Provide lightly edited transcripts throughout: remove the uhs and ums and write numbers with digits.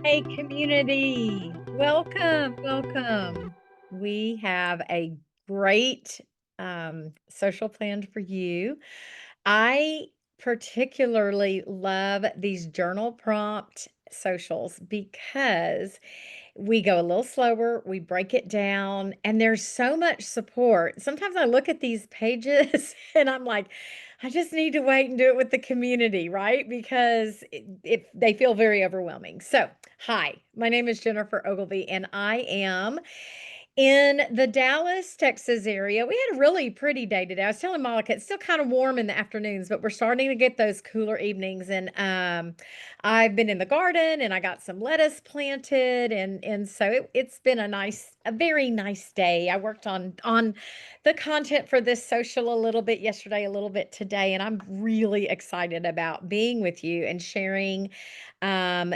Hey, community. Welcome, welcome. We have a great social planned for you. I particularly love these journal prompt socials because we go a little slower, we break it down, and there's so much support. Sometimes I look at these pages and I'm like, I just need to wait and do it with the community, right? Because they feel very overwhelming. So, hi, my name is Jennifer Ogilvy, and I am in the Dallas, Texas area. We had a really pretty day today. I was telling Monica it's still kind of warm in the afternoons, but we're starting to get those cooler evenings. And I've been in the garden and I got some lettuce planted, and so it's been a very nice day. I worked on the content for this social a little bit yesterday, a little bit today, and I'm really excited about being with you and sharing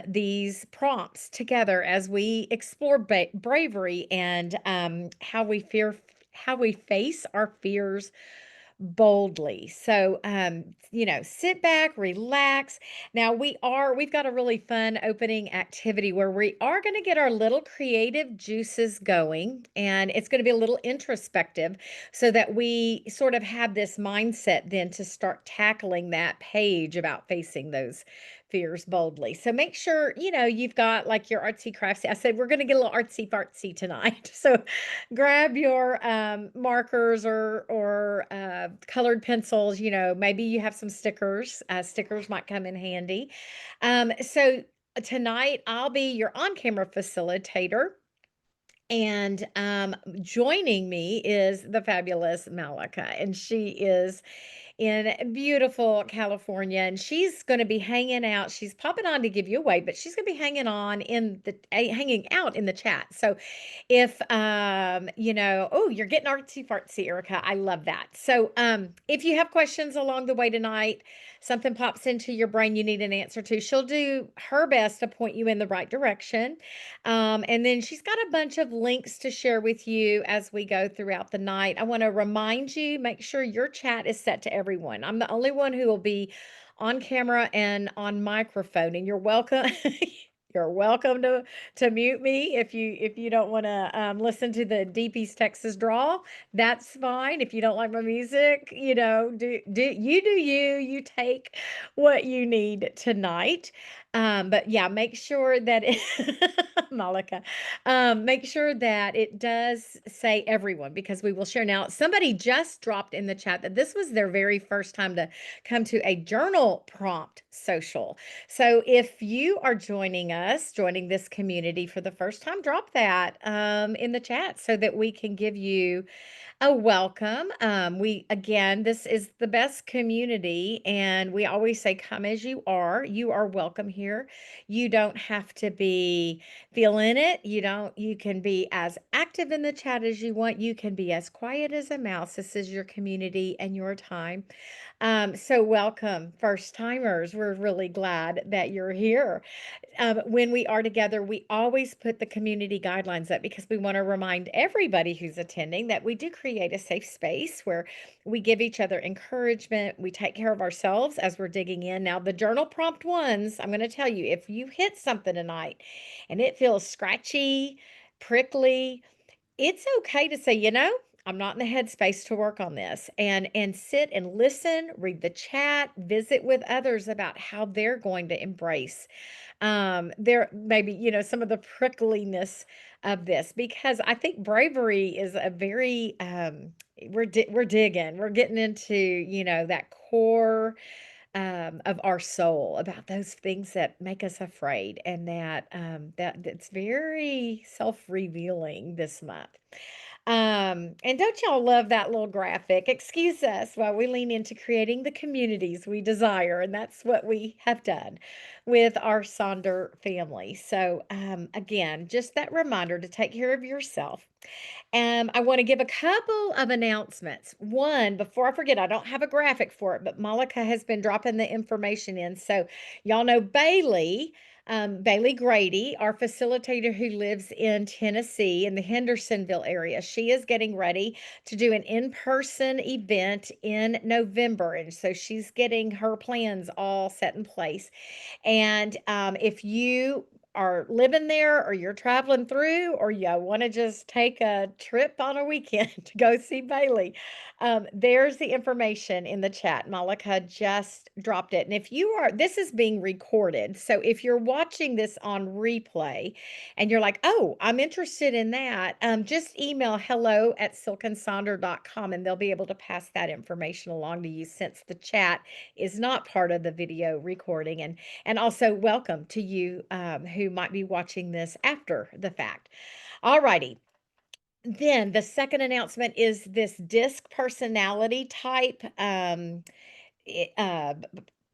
these prompts together as we explore bravery and how we face our fears boldly. So, sit back, relax. Now we've got a really fun opening activity where we are going to get our little creative juices going, and it's going to be a little introspective so that we sort of have this mindset then to start tackling that page about facing those fears boldly. So make sure, you've got like your artsy craftsy. I said we're going to get a little artsy fartsy tonight. So grab your markers or colored pencils. Maybe you have some stickers. Stickers might come in handy. So tonight I'll be your on-camera facilitator. And joining me is the fabulous Malika, and she is in beautiful California, and she's going to be hanging out. She's popping on to give you away, but she's going to be hanging out in the chat. So if oh, you're getting artsy fartsy, Erica. I love that. So if you have questions along the way tonight, something pops into your brain you need an answer to, she'll do her best to point you in the right direction. And then she's got a bunch of links to share with you as we go throughout the night. I want to remind you, make sure your chat is set to everyone. I'm the only one who will be on camera and on microphone, and you're welcome. You're welcome to mute me if you don't want to listen to the Deep East Texas drawl. That's fine. If you don't like my music, do you take what you need tonight. But yeah, make sure that Malika, make sure that it does say everyone because we will share. Now, somebody just dropped in the chat that this was their very first time to come to a journal prompt social. So if you are joining this community for the first time, drop that in the chat so that we can give you welcome. This is the best community, and we always say, come as you are. You are welcome here. You don't have to be feeling it. You can be as active in the chat as you want. You can be as quiet as a mouse. This is your community and your time. So welcome, first timers. We're really glad that you're here. When we are together, we always put the community guidelines up because we want to remind everybody who's attending that we do create a safe space where we give each other encouragement. We take care of ourselves as we're digging in. Now, the journal prompt ones, I'm going to tell you, if you hit something tonight and it feels scratchy, prickly, it's okay to say, I'm not in the headspace to work on this and sit and listen, read the chat, visit with others about how they're going to embrace there maybe some of the prickliness of this because I think bravery is a very we're digging, we're getting into that core of our soul about those things that make us afraid and that's very self-revealing this month. And don't y'all love that little graphic? Excuse us while we lean into creating the communities we desire, and that's what we have done with our Sonder family. So, again, just that reminder to take care of yourself. I want to give a couple of announcements. One, before I forget, I don't have a graphic for it, but Malika has been dropping the information in. So, y'all know Bailey Grady, our facilitator who lives in Tennessee in the Hendersonville area. She is getting ready to do an in-person event in November. And so she's getting her plans all set in place. And if you are living there or you're traveling through or you want to just take a trip on a weekend to go see Bailey, there's the information in the chat. Malika just dropped it. And if you are, this is being recorded. So if you're watching this on replay and you're like, oh, I'm interested in that, just email hello@silkensonder.com and they'll be able to pass that information along to you since the chat is not part of the video recording. And also welcome to you who might be watching this after the fact. All righty. Then the second announcement is this disc personality type. It,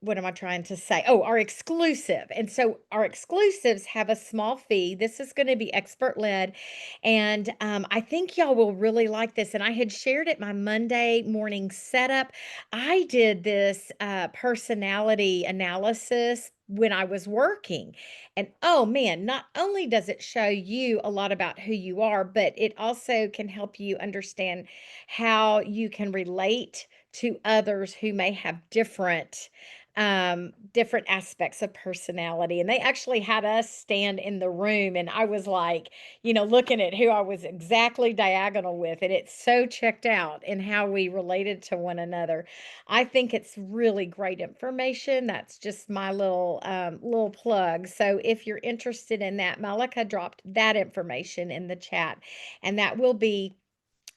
what am I trying to say? Oh, our exclusive. And so our exclusives have a small fee. This is going to be expert led. And I think y'all will really like this. And I had shared it my Monday morning setup. I did this personality analysis when I was working. And oh man, not only does it show you a lot about who you are, but it also can help you understand how you can relate to others who may have different aspects of personality. And they actually had us stand in the room and I was like, looking at who I was exactly diagonal with, and it's so checked out in how we related to one another. I think it's really great information. That's just my little plug. So if you're interested in that, Malika dropped that information in the chat, and that will be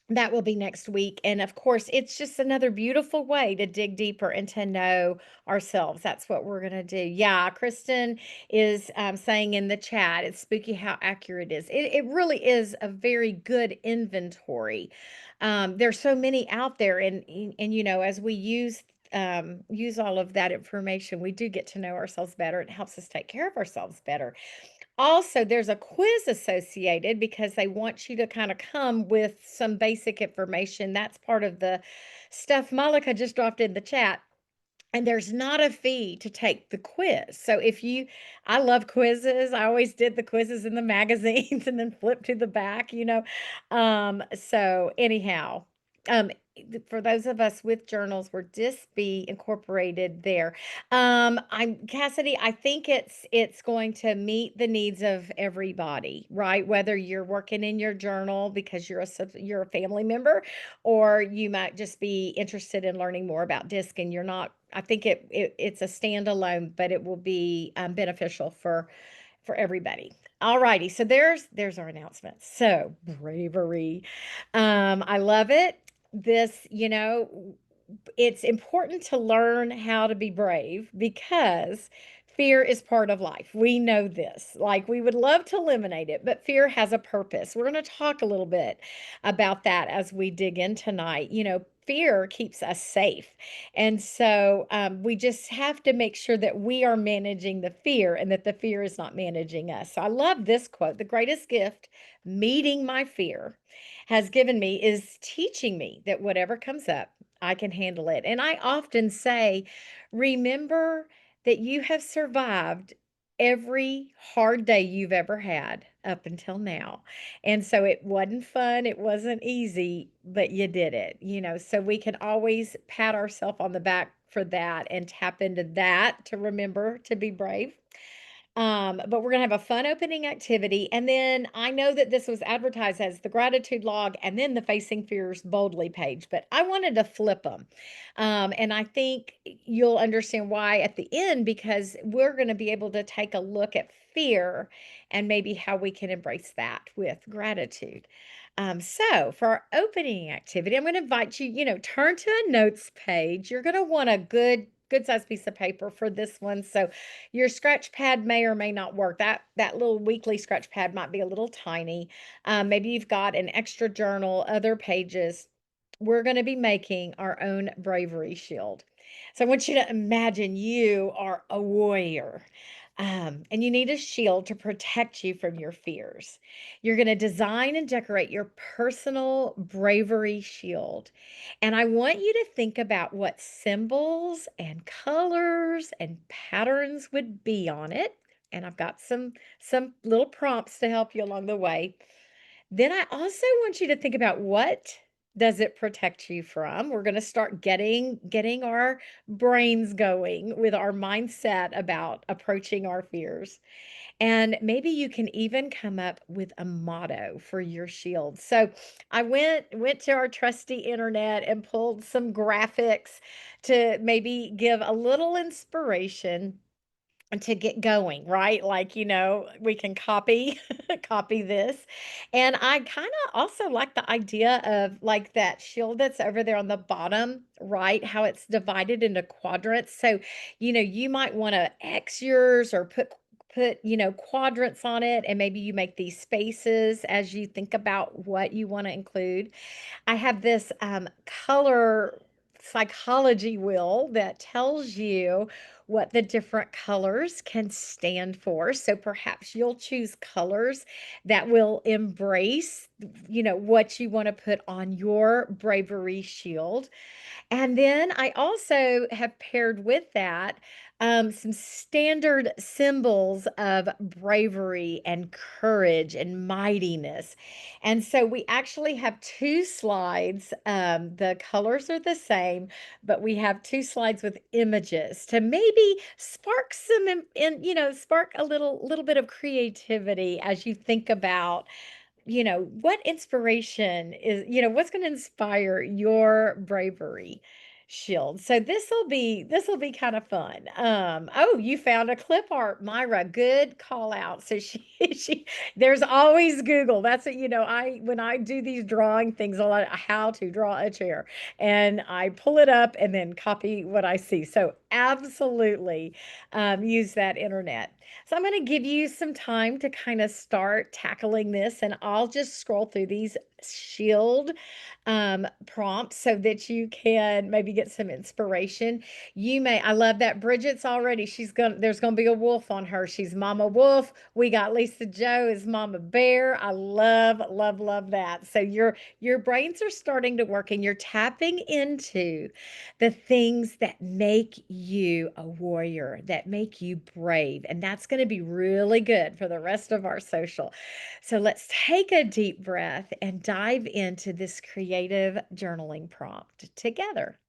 next week. And of course, it's just another beautiful way to dig deeper and to know ourselves. That's what we're going to do. Yeah, Kristen is saying in the chat, it's spooky how accurate it is. It really is a very good inventory. There's so many out there, and as we use all of that information, we do get to know ourselves better. It helps us take care of ourselves better. Also, there's a quiz associated because they want you to kind of come with some basic information. That's part of the stuff Malika just dropped in the chat. And there's not a fee to take the quiz. So I love quizzes. I always did the quizzes in the magazines and then flip to the back. So anyhow, um, for those of us with journals, where this be incorporated there. I'm Cassidy. I think it's going to meet the needs of everybody, right? Whether you're working in your journal because you're a family member, or you might just be interested in learning more about DISC and you're not. I think it's a standalone, but it will be beneficial for everybody. All righty, so there's our announcement. So bravery, I love it. This, it's important to learn how to be brave because fear is part of life. We know this. Like, we would love to eliminate it, but fear has a purpose. We're going to talk a little bit about that as we dig in tonight. Fear keeps us safe. And so we just have to make sure that we are managing the fear and that the fear is not managing us. So I love this quote: the greatest gift meeting my fear has given me is teaching me that whatever comes up, I can handle it. And I often say, remember that you have survived every hard day you've ever had up until now. And so it wasn't fun, it wasn't easy, but you did it. So we can always pat ourselves on the back for that and tap into that to remember to be brave. But we're going to have a fun opening activity. And then I know that this was advertised as the gratitude log and then the Facing Fears Boldly page, but I wanted to flip them. And I think you'll understand why at the end, because we're going to be able to take a look at fear and maybe how we can embrace that with gratitude. So for our opening activity, I'm going to invite you, turn to a notes page. You're going to want a good sized piece of paper for this one. So your scratch pad may or may not work. That little weekly scratch pad might be a little tiny. Maybe you've got an extra journal, other pages. We're going to be making our own bravery shield. So I want you to imagine you are a warrior. And you need a shield to protect you from your fears. You're going to design and decorate your personal bravery shield. And I want you to think about what symbols and colors and patterns would be on it. And I've got some little prompts to help you along the way. Then I also want you to think about, what does it protect you from? We're going to start getting our brains going with our mindset about approaching our fears. And maybe you can even come up with a motto for your shield. So I went to our trusty internet and pulled some graphics to maybe give a little inspiration to get going, right? Like, we can copy copy this. And I kind of also like the idea of like that shield that's over there on the bottom, right? How it's divided into quadrants. So, you might want to X yours or put, quadrants on it, and maybe you make these spaces as you think about what you want to include. I have this color psychology wheel that tells you what the different colors can stand for. So perhaps you'll choose colors that will embrace, what you want to put on your bravery shield. And then I also have paired with that some standard symbols of bravery and courage and mightiness. And so we actually have two slides. The colors are the same, but we have two slides with images to maybe spark some, spark a little bit of creativity as you think about what inspiration is, what's going to inspire your bravery shield. So this will be kind of fun. Oh, you found a clip art, Myra. Good call out. So she there's always Google. That's it. I when I do these drawing things, a lot how to draw a chair, and I pull it up and then copy what I see. So absolutely use that internet. So I'm going to give you some time to kind of start tackling this, and I'll just scroll through these shield prompts so that you can maybe get some inspiration. I love that Bridget's already, there's going to be a wolf on her. She's Mama Wolf. We got Lisa Joe as Mama Bear. I love, love, love that. So your brains are starting to work and you're tapping into the things that make you a warrior, that make you brave. And that's going to be really good for the rest of our social. So let's take a deep breath and dive into this creative journaling prompt together.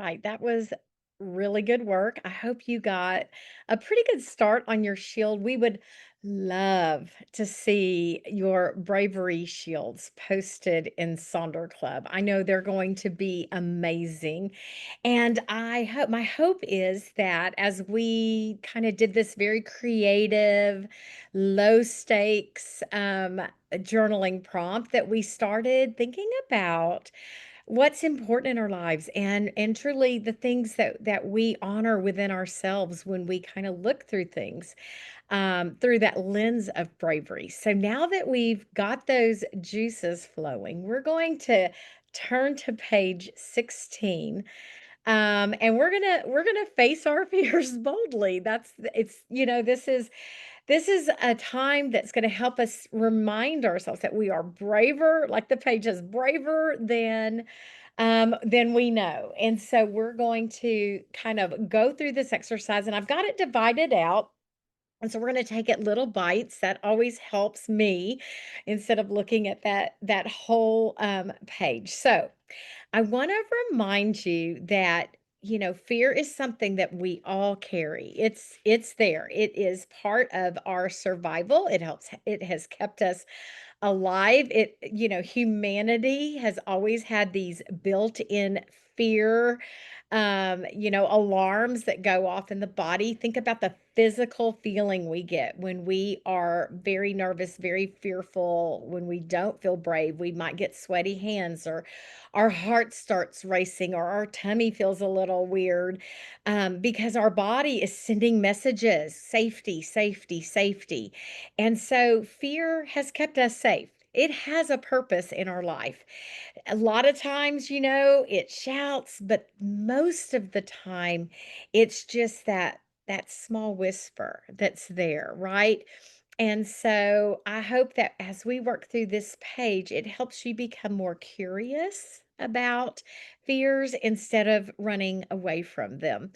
right. That was really good work. I hope you got a pretty good start on your shield. We would love to see your bravery shields posted in Sonder Club. I know they're going to be amazing. And I hope my hope is that as we kind of did this very creative, low stakes journaling prompt, that we started thinking about what's important in our lives and truly the things that we honor within ourselves when we kind of look through things through that lens of bravery. So now that we've got those juices flowing, we're going to turn to page 16, and we're gonna face our fears boldly. That's it's this is a time that's going to help us remind ourselves that we are braver, like the page is braver than we know. And so we're going to kind of go through this exercise, and I've got it divided out. And so we're going to take it little bites. That always helps me instead of looking at that whole page. So I want to remind you that fear is something that we all carry. It's there. It is part of our survival. It has kept us alive. Humanity has always had these built-in fear, alarms that go off in the body. Think about the physical feeling we get when we are very nervous, very fearful, when we don't feel brave. We might get sweaty hands, or our heart starts racing, or our tummy feels a little weird, because our body is sending messages: safety, safety, safety. And so fear has kept us safe. It has a purpose in our life. A lot of times, it shouts, but most of the time, it's just that small whisper that's there, right? And so I hope that as we work through this page, it helps you become more curious about fears instead of running away from them.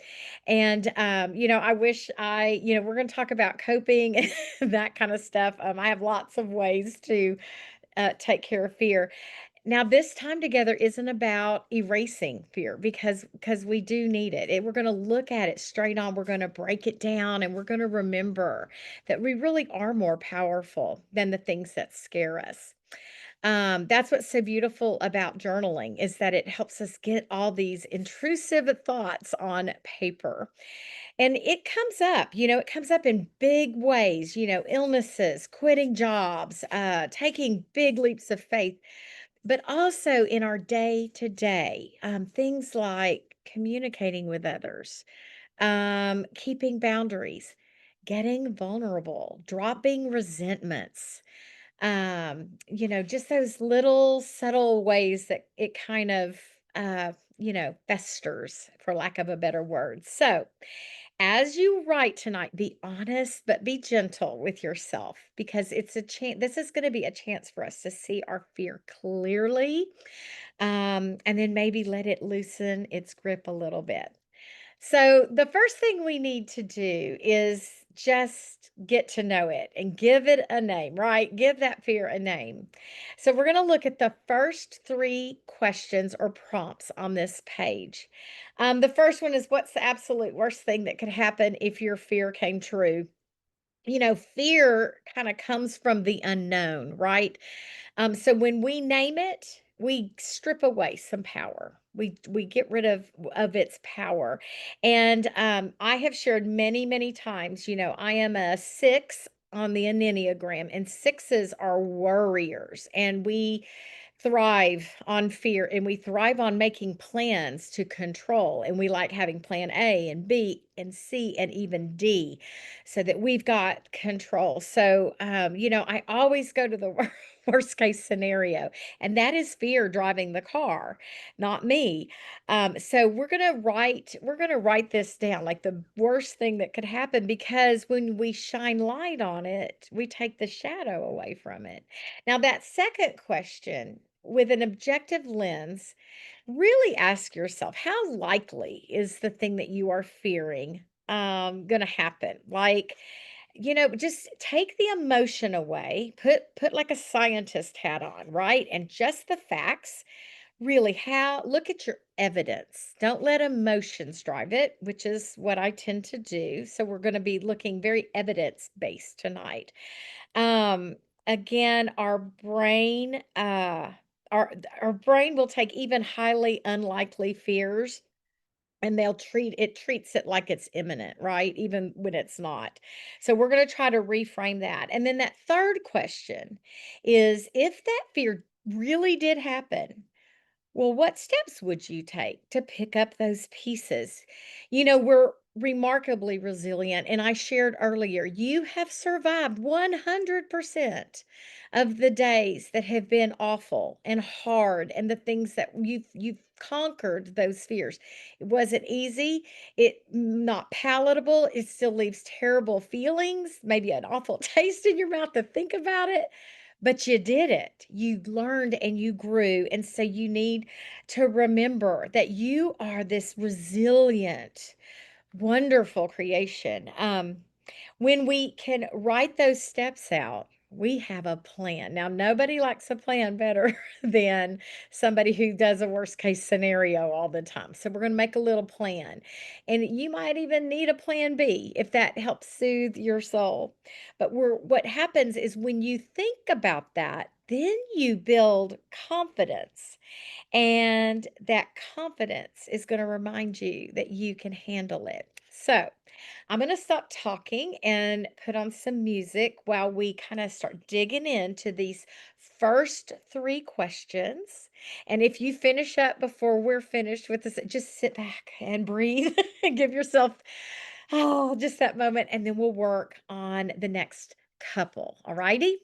And I wish we're going to talk about coping and that kind of stuff. I have lots of ways to take care of fear. Now, this time together isn't about erasing fear, because we do need it. We're going to look at it straight on. We're going to break it down, and we're going to remember that we really are more powerful than the things that scare us. That's what's so beautiful about journaling, is that it helps us get all these intrusive thoughts on paper. And it comes up in big ways, illnesses, quitting jobs, taking big leaps of faith, but also in our day to day, things like communicating with others, keeping boundaries, getting vulnerable, dropping resentments, just those little subtle ways that it kind of, festers, for lack of a better word. So, as you write tonight, be honest, but be gentle with yourself, because it's a chance. This is going to be a chance for us to see our fear clearly, and then maybe let it loosen its grip a little bit. So, the first thing we need to do is just get to know it and give it a name, right? Give that fear a name. So, we're going to look at the first three questions or prompts on this page. The first one is, what's the absolute worst thing that could happen if your fear came true? Fear kind of comes from the unknown, right? So when we name it, we strip away some power. We get rid of its power. And I have shared many, many times, I am a 6 on the Enneagram, and sixes are warriors, and we thrive on fear, and we thrive on making plans to control, and we like having plan A and B and C and even D, so that we've got control. So I always go to the worst case scenario, and that is fear driving the car, not me. So we're gonna write this down, like the worst thing that could happen, because when we shine light on it, we take the shadow away from it. Now, that second question, with an objective lens, really ask yourself, how likely is the thing that you are fearing going to happen? Like, just take the emotion away, put like a scientist hat on, right? And just the facts. really how look at your evidence. Don't let emotions drive it, which is what I tend to do. So we're going to be looking very evidence based tonight. Um, again, our our brain will take even highly unlikely fears and treats it like it's imminent, right? Even when it's not. So we're going to try to reframe that. And then that third question is if that fear really did happen, well, what steps would you take to pick up those pieces? We're remarkably resilient. And I shared earlier, you have survived 100% of the days that have been awful and hard and the things that you've conquered those fears. Was it easy? It not palatable. It still leaves terrible feelings, maybe an awful taste in your mouth to think about it. But you did it. You learned and you grew. And so you need to remember that you are this resilient, wonderful creation. When we can write those steps out, we have a plan. Now, nobody likes a plan better than somebody who does a worst case scenario all the time. So, we're going to make a little plan. And you might even need a plan B if that helps soothe your soul. But what happens is when you think about that, then you build confidence and that confidence is going to remind you that you can handle it. So, I'm going to stop talking and put on some music while we kind of start digging into these first three questions. And if you finish up before we're finished with this, just sit back and breathe and give yourself, just that moment. And then we'll work on the next couple. All righty?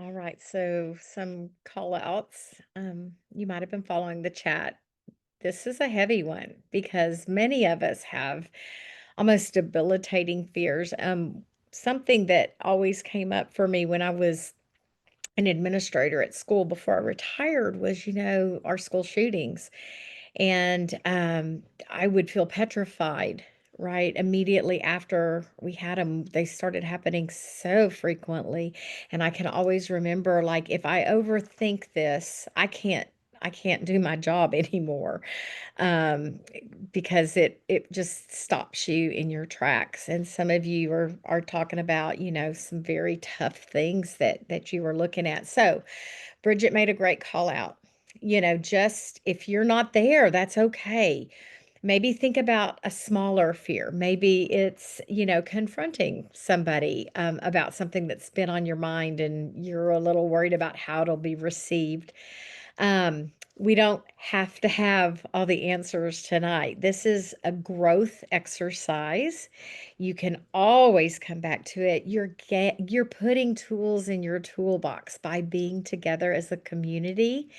All right, so some call outs. You might have been following the chat. This is a heavy one because many of us have almost debilitating fears. Something that always came up for me when I was an administrator at school before I retired was, our school shootings. And I would feel petrified, right? Immediately after we had them, they started happening so frequently. And I can always remember, like, if I overthink this, I can't do my job anymore, um, because it just stops you in your tracks. And some of you are talking about, some very tough things that you were looking at. So Bridget made a great call out. Just if you're not there, that's okay. Maybe think about a smaller fear. Maybe it's, confronting somebody about something that's been on your mind and you're a little worried about how it'll be received. We don't have to have all the answers tonight. This is a growth exercise. You can always come back to it. You're putting tools in your toolbox by being together as a community.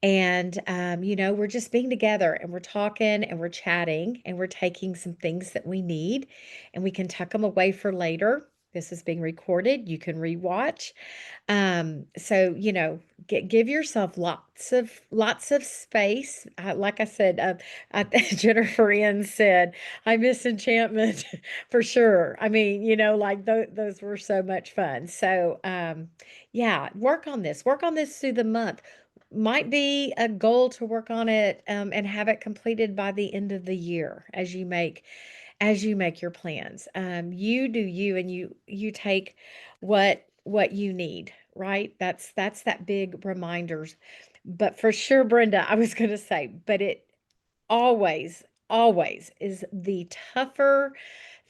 And we're just being together and we're talking and we're chatting and we're taking some things that we need and we can tuck them away for later. This is being recorded. You can rewatch. So, give yourself lots of space. Like I said, Jennifer Ann said, I miss enchantment for sure. I mean, like those were so much fun. So, yeah, work on this through the month. Might be a goal to work on it, and have it completed by the end of the year as you make your plans. You do you, and you take what you need, right? That's that big reminders. But for sure, Brenda, I was going to say, but it always, always is the tougher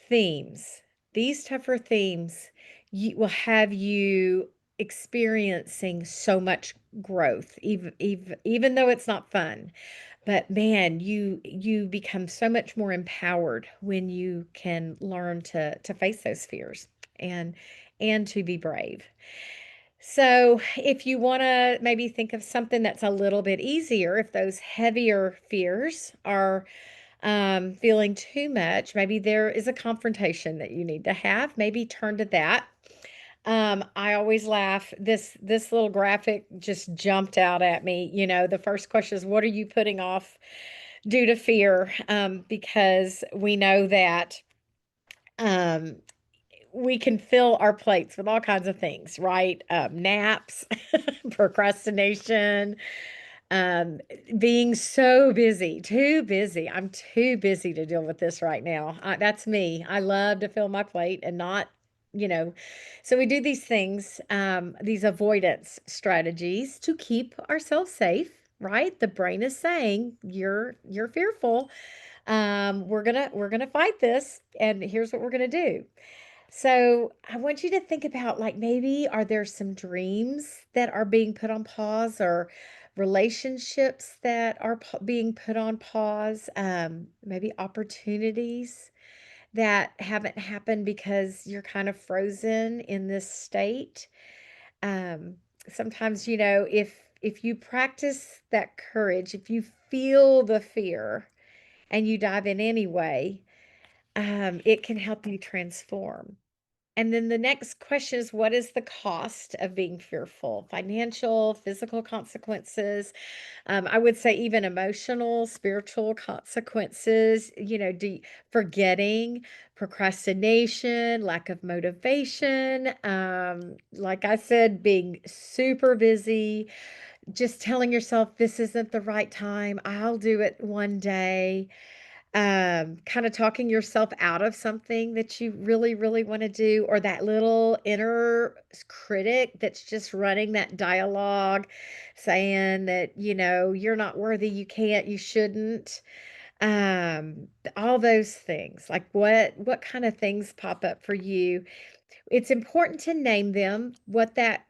themes. These tougher themes will have you experiencing so much growth, even though it's not fun. But man, you become so much more empowered when you can learn to face those fears and and to be brave. So, if you want to maybe think of something that's a little bit easier, if those heavier fears are feeling too much, maybe there is a confrontation that you need to have, maybe turn to that. I always laugh. This little graphic just jumped out at me. The first question is, what are you putting off due to fear? Because we know that um, we can fill our plates with all kinds of things, right? Naps, procrastination, um, being so busy, too busy. I'm too busy to deal with this right now. That's me. I love to fill my plate and not, you know. So we do these things, these avoidance strategies to keep ourselves safe, right? The brain is saying you're fearful. We're gonna fight this, and here's what we're gonna do. So I want you to think about, like, maybe are there some dreams that are being put on pause or relationships that are being put on pause? Maybe opportunities that haven't happened because you're kind of frozen in this state. Um, Sometimes, if you practice that courage, if you feel the fear and you dive in anyway, it can help you transform. And then the next question is, what is the cost of being fearful? Financial, physical consequences. I would say even emotional, spiritual consequences, forgetting, procrastination, lack of motivation. Like I said, being super busy, just telling yourself this isn't the right time. I'll do it one day, kind of talking yourself out of something that you really, really want to do, or that little inner critic that's just running that dialogue saying that, you're not worthy, you can't, you shouldn't. All those things. Like what kind of things pop up for you? It's important to name them,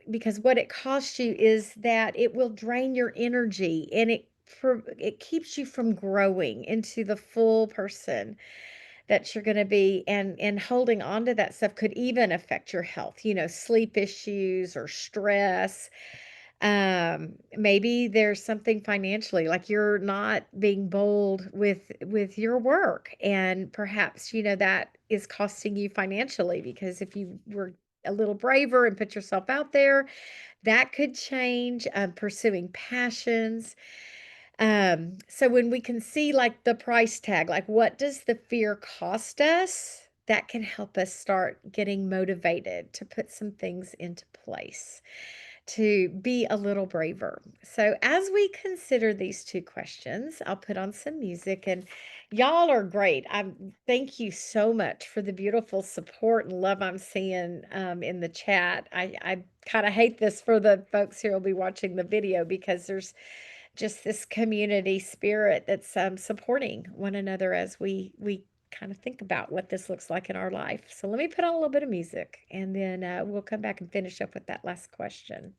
because what it costs you is that it will drain your energy, and it keeps you from growing into the full person that you're gonna be and holding on to that stuff could even affect your health, sleep issues or stress. Maybe there's something financially, like you're not being bold with your work, and perhaps, that is costing you financially because if you were a little braver and put yourself out there, that could change, pursuing passions. So when we can see like the price tag, like what does the fear cost us? That can help us start getting motivated to put some things into place, to be a little braver. So as we consider these two questions, I'll put on some music and y'all are great. Thank you so much for the beautiful support and love I'm seeing in the chat. I kind of hate this for the folks who will be watching the video because there's just this community spirit that's supporting one another as we kind of think about what this looks like in our life. So let me put on a little bit of music and then we'll come back and finish up with that last question.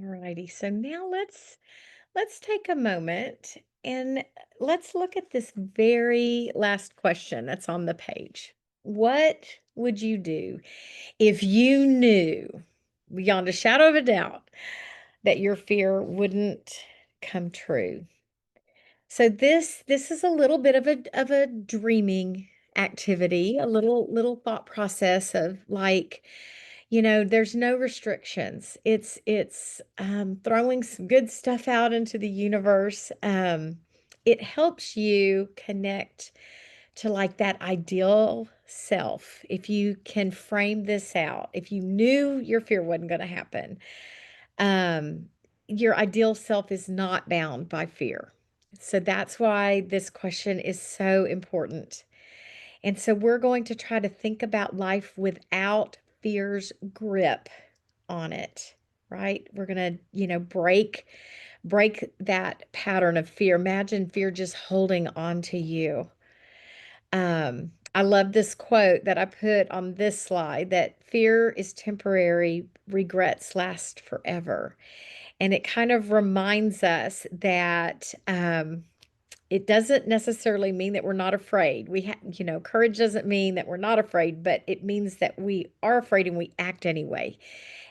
Alrighty. So now let's take a moment and let's look at this very last question that's on the page. What would you do if you knew beyond a shadow of a doubt that your fear wouldn't come true? So this is a little bit of a dreaming activity, a little thought process of like, there's no restrictions. It's throwing some good stuff out into the universe. It helps you connect to like that ideal self. If you can frame this out, if you knew your fear wasn't going to happen, um, your ideal self is not bound by fear. So that's why this question is so important. And so we're going to try to think about life without fear's grip on it, right? We're going to, break that pattern of fear. Imagine fear just holding on to you. I love this quote that I put on this slide that fear is temporary, regrets last forever. And it kind of reminds us that it doesn't necessarily mean that we're not afraid. Courage doesn't mean that we're not afraid, but it means that we are afraid and we act anyway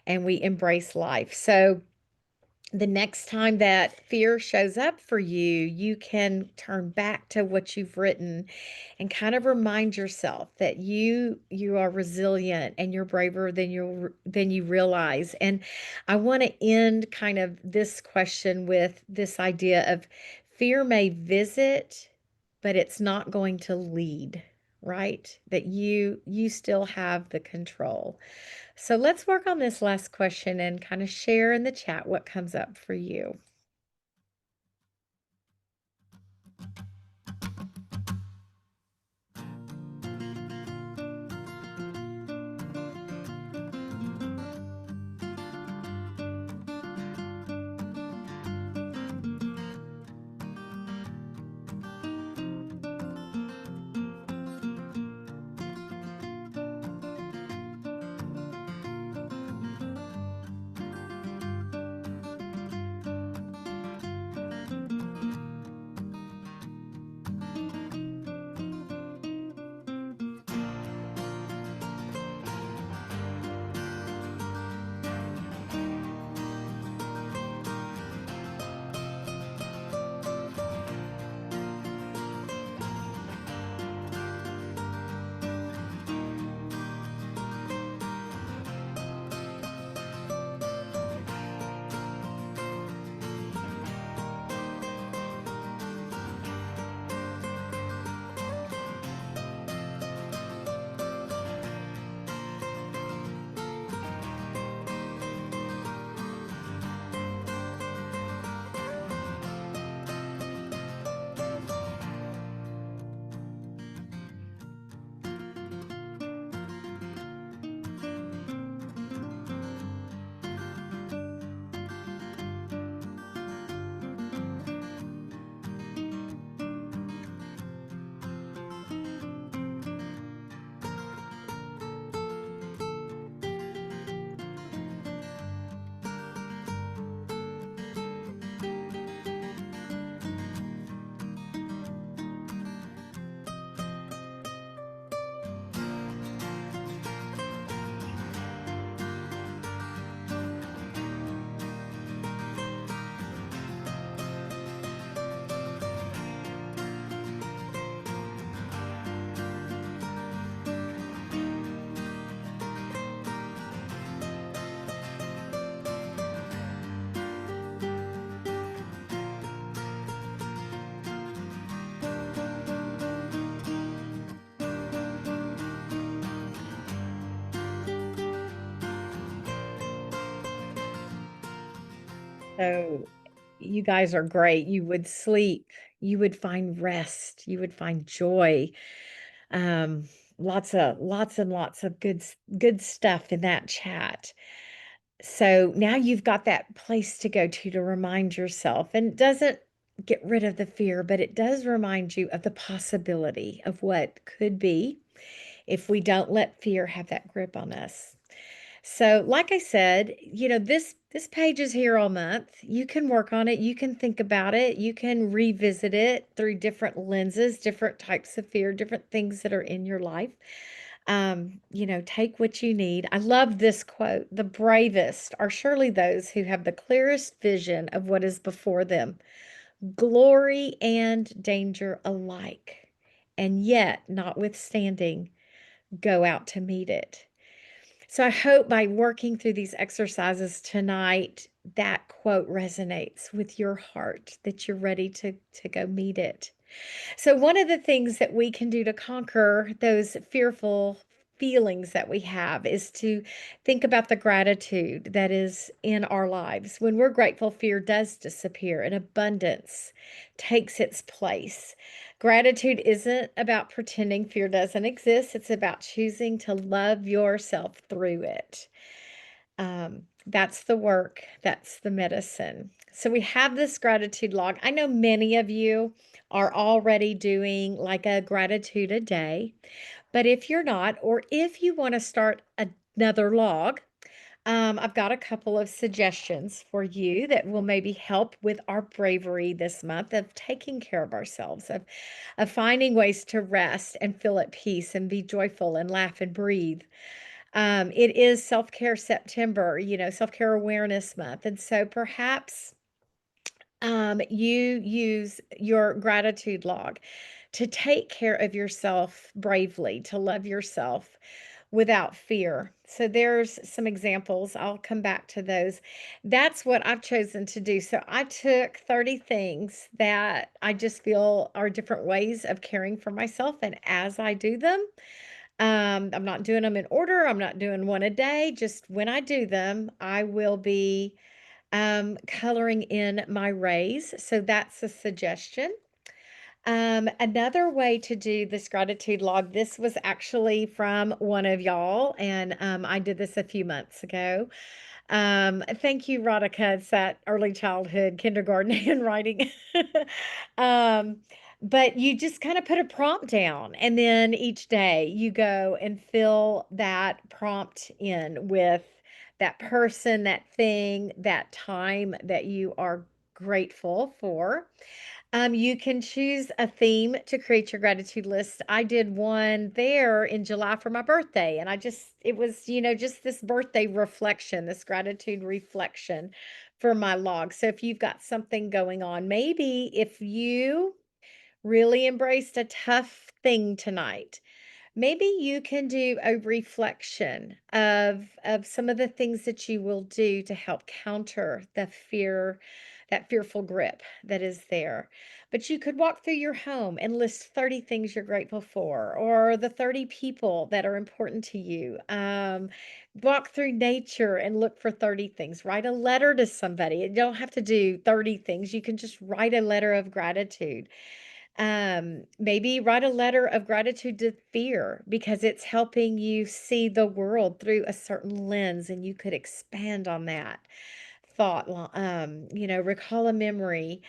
and we embrace life. So the next time that fear shows up for you, you can turn back to what you've written and kind of remind yourself that you are resilient and you're braver than you realize. And I want to end kind of this question with this idea of fear may visit, but it's not going to lead, right? That you still have the control. So let's work on this last question and kind of share in the chat what comes up for you. So you guys are great. You would sleep, you would find rest, you would find joy. Um, lots and lots of good stuff in that chat. So now you've got that place to go to remind yourself, and it doesn't get rid of the fear, but it does remind you of the possibility of what could be if we don't let fear have that grip on us. So, like I said, this page is here all month. You can work on it, you can think about it, you can revisit it through different lenses, different types of fear, different things that are in your life. Take what you need. I love this quote. The bravest are surely those who have the clearest vision of what is before them, glory and danger alike, and yet, notwithstanding, go out to meet it. So I hope by working through these exercises tonight, that quote resonates with your heart, that you're ready to go meet it. So, one of the things that we can do to conquer those fearful feelings that we have is to think about the gratitude that is in our lives. When we're grateful, fear does disappear and abundance takes its place. Gratitude isn't about pretending fear doesn't exist, it's about choosing to love yourself through it. That's the work, that's the medicine. So we have this gratitude log. I know many of you are already doing like a gratitude a day, but if you're not, or if you want to start another log, I've got a couple of suggestions for you that will maybe help with our bravery this month of taking care of ourselves, of finding ways to rest and feel at peace and be joyful and laugh and breathe. It is Self-Care September, Self-Care Awareness Month, and so perhaps, you use your gratitude log to take care of yourself bravely, to love yourself without fear. So there's some examples. I'll come back to those. That's what I've chosen to do. So I took 30 things that I just feel are different ways of caring for myself, and as I do them, I'm not doing them in order. I'm not doing one a day. Just when I do them, I will be coloring in my rays. So that's a suggestion. Another way to do this gratitude log, this was actually from one of y'all, and I did this a few months ago. Thank you, Radhika. It's that early childhood kindergarten handwriting. um, but you just kind of put a prompt down, and then each day you go and fill that prompt in with that person, that thing, that time that you are grateful for. You can choose a theme to create your gratitude list. I did one there in July for my birthday, and it was, just this birthday reflection, this gratitude reflection for my log. So if you've got something going on, maybe if you really embraced a tough thing tonight, maybe you can do a reflection of some of the things that you will do to help counter the fear, that fearful grip that is there. But you could walk through your home and list 30 things you're grateful for, or the 30 people that are important to you. Walk through nature and look for 30 things. Write a letter to somebody. You don't have to do 30 things. You can just write a letter of gratitude. Maybe write a letter of gratitude to fear because it's helping you see the world through a certain lens, and you could expand on that thought. Recall a memory.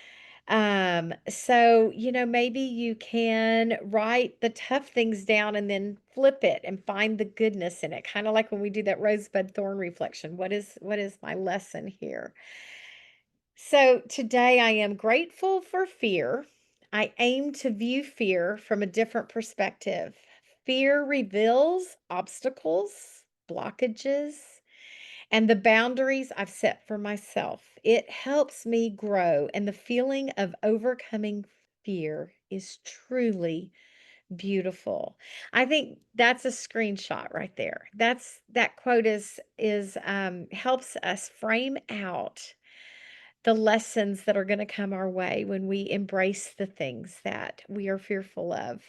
So maybe you can write the tough things down and then flip it and find the goodness in it. Kind of like when we do that rosebud thorn reflection. What is my lesson here? So today I am grateful for fear. I aim to view fear from a different perspective. Fear reveals obstacles, blockages, and the boundaries I've set for myself. It helps me grow, and the feeling of overcoming fear is truly beautiful. I think that's a screenshot right there. That quote is helps us frame out the lessons that are going to come our way when we embrace the things that we are fearful of.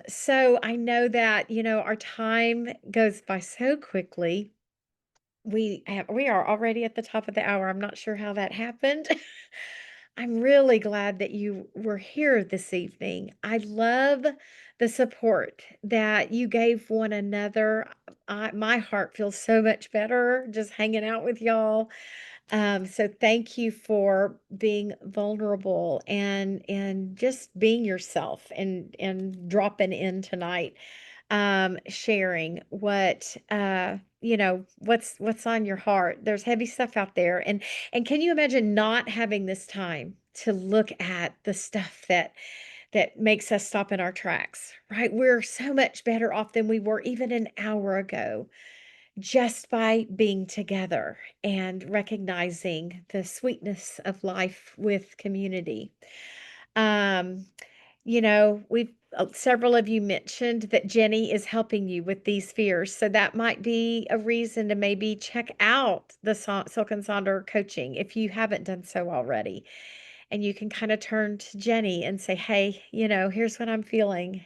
So I know that, our time goes by so quickly. We are already at the top of the hour. I'm not sure how that happened. I'm really glad that you were here this evening. I love the support that you gave one another. My heart feels so much better just hanging out with y'all. So thank you for being vulnerable and just being yourself and dropping in tonight. sharing what's on your heart. There's heavy stuff out there, and can you imagine not having this time to look at the stuff that makes us stop in our tracks, right? We're so much better off than we were even an hour ago just by being together and recognizing the sweetness of life with community. Um, we've several of you mentioned that Jenny is helping you with these fears. So that might be a reason to maybe check out the Silk and Sonder coaching if you haven't done so already. And you can kind of turn to Jenny and say, hey, here's what I'm feeling.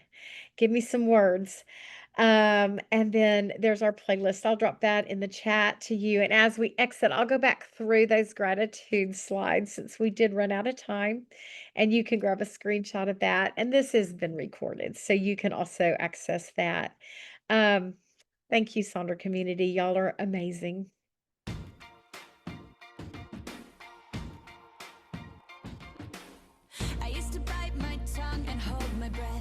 Give me some words. And then there's our playlist. I'll drop that in the chat to you. And as we exit, I'll go back through those gratitude slides since we did run out of time. And you can grab a screenshot of that. And this has been recorded, so you can also access that. Um, thank you, Sonder community. Y'all are amazing. I used to bite my tongue and hold my breath.